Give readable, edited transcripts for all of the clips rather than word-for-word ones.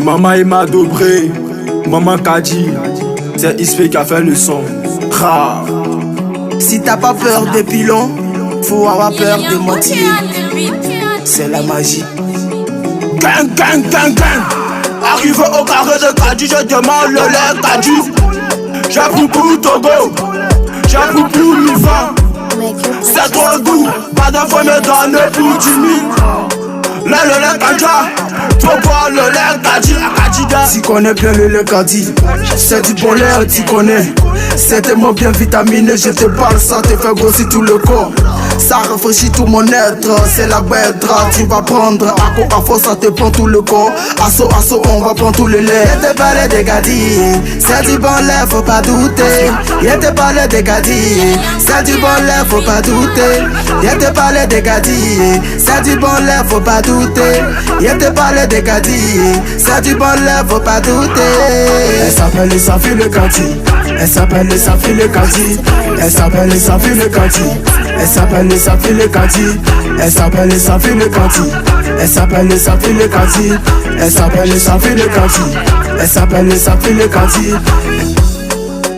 Maman il m'a dobré, maman Kadi, c'est Isfé qui a fait le son. Ra. Si t'as pas peur des pilons, faut avoir peur des mortiers. C'est la magie. Gang, gang, gang, gang. Arrivé au carré de Kadi, je demande le lait Kadi. J'ai pris pour Togo, j'ai pris pour Mifa. C'est trop doux, pas d'infos me donne pour 10 000. Le lait Kadi, faut boire le lait Kadi à Kadida. Tu connais bien le lait Kadi, c'est du bon lait, tu connais. C'est tellement bien vitaminé, je te parle, ça te fait grossir tout le corps. Ça rafraîchit tout mon être, c'est la bête, tu vas prendre. À quoi à force ça te prend tout le corps. Assaut, on va prendre tout le lait. Y'a te parler de Kadi, c'est du bon lait, faut pas douter. Y'a te parler de Kadi, c'est du bon lait, faut pas douter. Y'a te parler de Kadi, c'est du bon lait, faut pas douter. Y'a te parler de Kadi, c'est du bon lait, faut pas douter. Elle s'appelle Safi le Kadi. Elle s'appelle Safi le Kadi. Elle s'appelle Safi le Kadi. Elle s'appelle Safi le Kadi. Elle s'appelle Safi le Kadi. Elle s'appelle Safi le Kadi. Elle s'appelle Safi le Kadi. Elle s'appelle Safi le Kadi.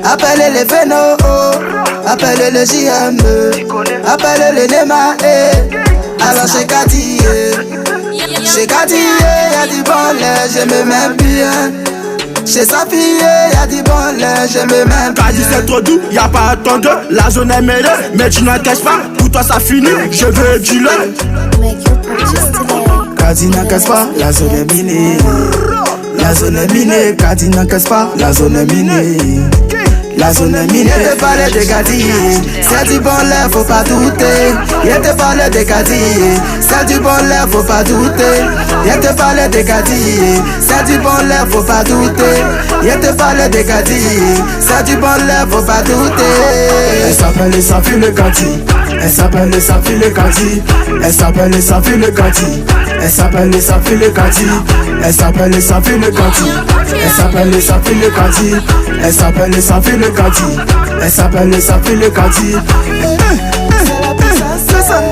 Appelez les Véno, appelez les JM, appelez les Nema, alors chez Kadi, y'a du bon lait, je me mets bien. Chez sa fille, y'a du bon lait, je me mets bien. Kadi c'est trop doux, y'a pas à attendre. La zone est mêlée, mais tu n'encaisses pas. Pour toi ça finit, je veux du lait. Kadi n'encaisse pas, la zone est minée. La zone est minée, Kadi n'encaisse pas, la zone est minée. La zone est minée. Y'a te parler de Kadi, c'est du bon lait, faut pas douter. Y'a te parler de Kadi, c'est du bon lait, faut pas douter. Y'a te parler de Kadi, c'est du bon lait, faut pas douter. Y'a te parler de Kadi, c'est du bon lait, faut pas douter. Elle s'appelle Safi le Kadi. Elle s'appelle Safi le Kadi. Elle s'appelle Safi le Kadi. Elle s'appelle Safi le Kadi. Elle s'appelle Safi le Kadi. Elle s'appelle Safi le Kadi. Elle s'appelle Safi le Kadi. Elle s'appelle Safi le Kadi. C'est ça.